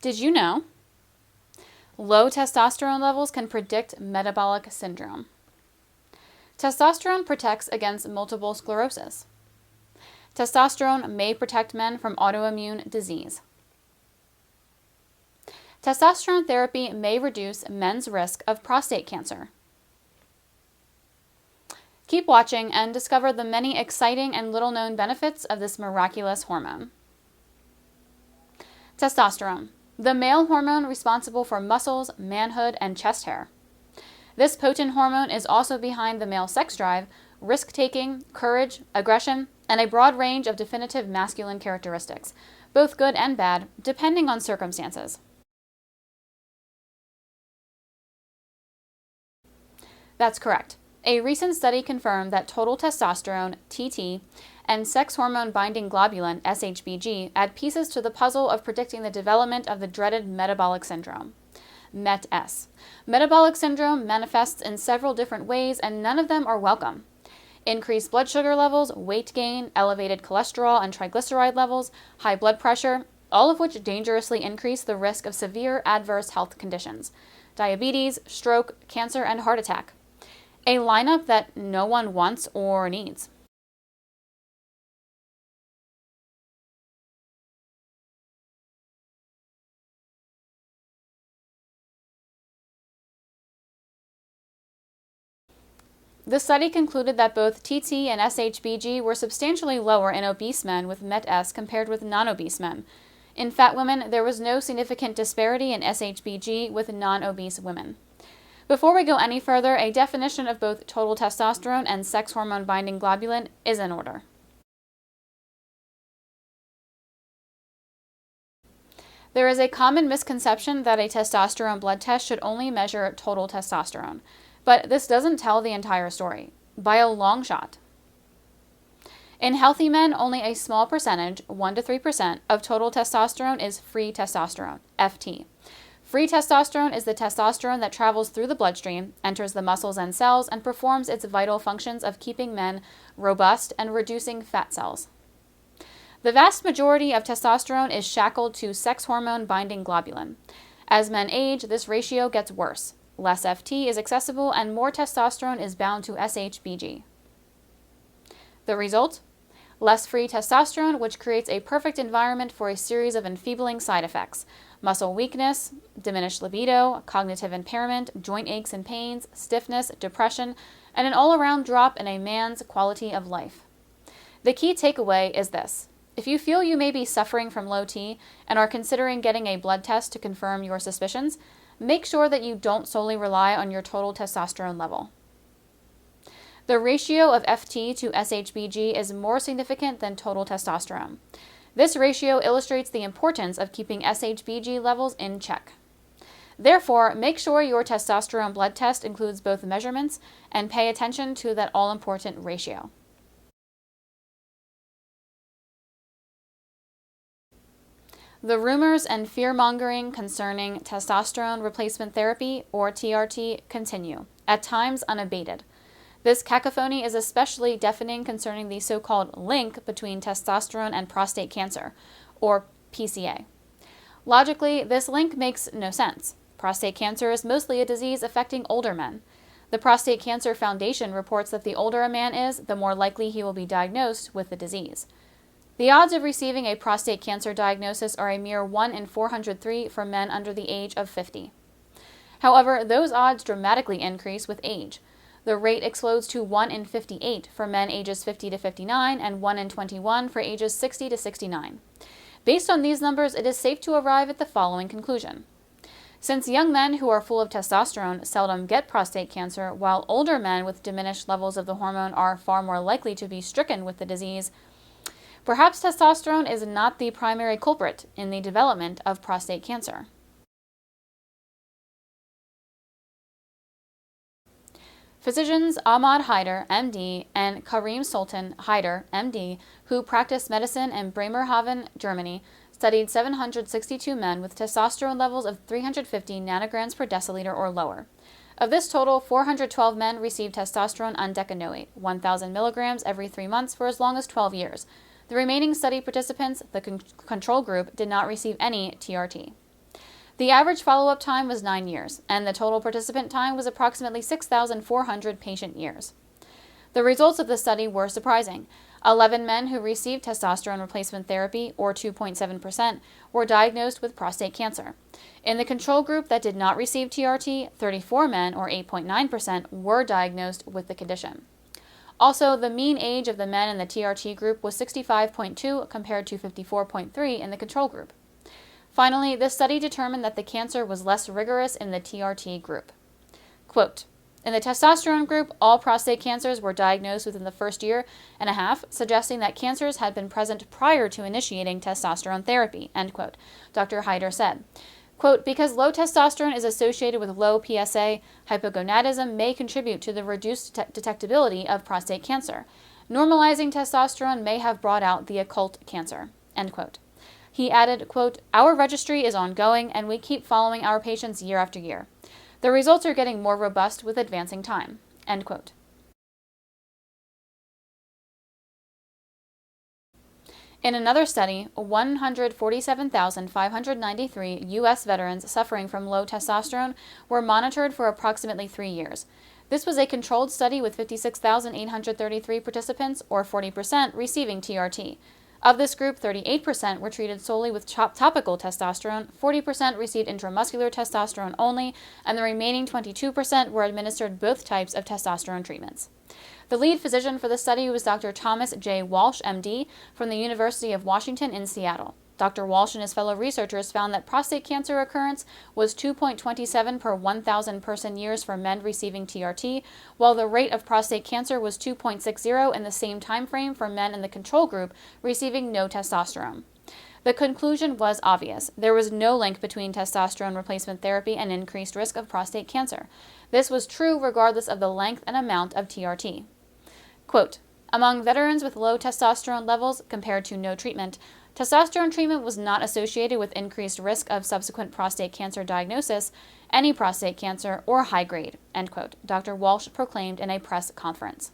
Did you know? Low testosterone levels can predict metabolic syndrome. Testosterone protects against multiple sclerosis. Testosterone may protect men from autoimmune disease. Testosterone therapy may reduce men's risk of prostate cancer. Keep watching and discover the many exciting and little-known benefits of this miraculous hormone. Testosterone, the male hormone responsible for muscles, manhood, and chest hair. This potent hormone is also behind the male sex drive, risk-taking, courage, aggression, and a broad range of definitive masculine characteristics, both good and bad, depending on circumstances. That's correct. A recent study confirmed that total testosterone, TT, and sex hormone binding globulin, SHBG, add pieces to the puzzle of predicting the development of the dreaded metabolic syndrome, MET-S. Metabolic syndrome manifests in several different ways, and none of them are welcome. Increased blood sugar levels, weight gain, elevated cholesterol and triglyceride levels, high blood pressure, all of which dangerously increase the risk of severe adverse health conditions, diabetes, stroke, cancer, and heart attack. A lineup that no one wants or needs. The study concluded that both TT and SHBG were substantially lower in obese men with MET-S compared with non-obese men. In fat women, there was no significant disparity in SHBG with non-obese women. Before we go any further, a definition of both total testosterone and sex hormone binding globulin is in order. There is a common misconception that a testosterone blood test should only measure total testosterone, but this doesn't tell the entire story, by a long shot. In healthy men, only a small percentage, 1 to 3%, of total testosterone is free testosterone, FT. Free testosterone is the testosterone that travels through the bloodstream, enters the muscles and cells, and performs its vital functions of keeping men robust and reducing fat cells. The vast majority of testosterone is shackled to sex hormone binding globulin. As men age, this ratio gets worse. Less FT is accessible and more testosterone is bound to SHBG. The result? Less free testosterone, which creates a perfect environment for a series of enfeebling side effects: muscle weakness, diminished libido, cognitive impairment, joint aches and pains, stiffness, depression, and an all-around drop in a man's quality of life. The key takeaway is this: if you feel you may be suffering from low T and are considering getting a blood test to confirm your suspicions, make sure that you don't solely rely on your total testosterone level. The ratio of FT to SHBG is more significant than total testosterone. This ratio illustrates the importance of keeping SHBG levels in check. Therefore, make sure your testosterone blood test includes both measurements and pay attention to that all-important ratio. The rumors and fear-mongering concerning testosterone replacement therapy, or TRT, continue, at times unabated. This cacophony is especially deafening concerning the so-called link between testosterone and prostate cancer, or PCA. Logically, this link makes no sense. Prostate cancer is mostly a disease affecting older men. The Prostate Cancer Foundation reports that the older a man is, the more likely he will be diagnosed with the disease. The odds of receiving a prostate cancer diagnosis are a mere 1 in 403 for men under the age of 50. However, those odds dramatically increase with age. The rate explodes to 1 in 58 for men ages 50 to 59 and 1 in 21 for ages 60 to 69. Based on these numbers, it is safe to arrive at the following conclusion. Since young men who are full of testosterone seldom get prostate cancer, while older men with diminished levels of the hormone are far more likely to be stricken with the disease, perhaps testosterone is not the primary culprit in the development of prostate cancer. Physicians Ahmad Haider, MD, and Karim Sultan Haider, MD, who practice medicine in Bremerhaven, Germany, studied 762 men with testosterone levels of 350 nanograms per deciliter or lower. Of this total, 412 men received testosterone undecanoate, 1,000 milligrams every 3 months for as long as 12 years. The remaining study participants, the control group, did not receive any TRT. The average follow-up time was 9 years, and the total participant time was approximately 6,400 patient years. The results of the study were surprising. 11 men who received testosterone replacement therapy, or 2.7%, were diagnosed with prostate cancer. In the control group that did not receive TRT, 34 men, or 8.9%, were diagnosed with the condition. Also, the mean age of the men in the TRT group was 65.2 compared to 54.3 in the control group. Finally, this study determined that the cancer was less rigorous in the TRT group. Quote, in the testosterone group, all prostate cancers were diagnosed within the first year and a half, suggesting that cancers had been present prior to initiating testosterone therapy, end quote, Dr. Hyder said. Quote, because low testosterone is associated with low PSA, hypogonadism may contribute to the reduced detectability of prostate cancer. Normalizing testosterone may have brought out the occult cancer, end quote. He added, quote, our registry is ongoing and we keep following our patients year after year. The results are getting more robust with advancing time, end quote. In another study, 147,593 U.S. veterans suffering from low testosterone were monitored for approximately 3 years. This was a controlled study with 56,833 participants, or 40%, receiving TRT. Of this group, 38% were treated solely with topical testosterone, 40% received intramuscular testosterone only, and the remaining 22% were administered both types of testosterone treatments. The lead physician for the study was Dr. Thomas J. Walsh, MD, from the University of Washington in Seattle. Dr. Walsh and his fellow researchers found that prostate cancer occurrence was 2.27 per 1,000 person years for men receiving TRT, while the rate of prostate cancer was 2.60 in the same time frame for men in the control group receiving no testosterone. The conclusion was obvious. There was no link between testosterone replacement therapy and increased risk of prostate cancer. This was true regardless of the length and amount of TRT. Quote, among veterans with low testosterone levels compared to no treatment, testosterone treatment was not associated with increased risk of subsequent prostate cancer diagnosis, any prostate cancer, or high grade, end quote, Dr. Walsh proclaimed in a press conference.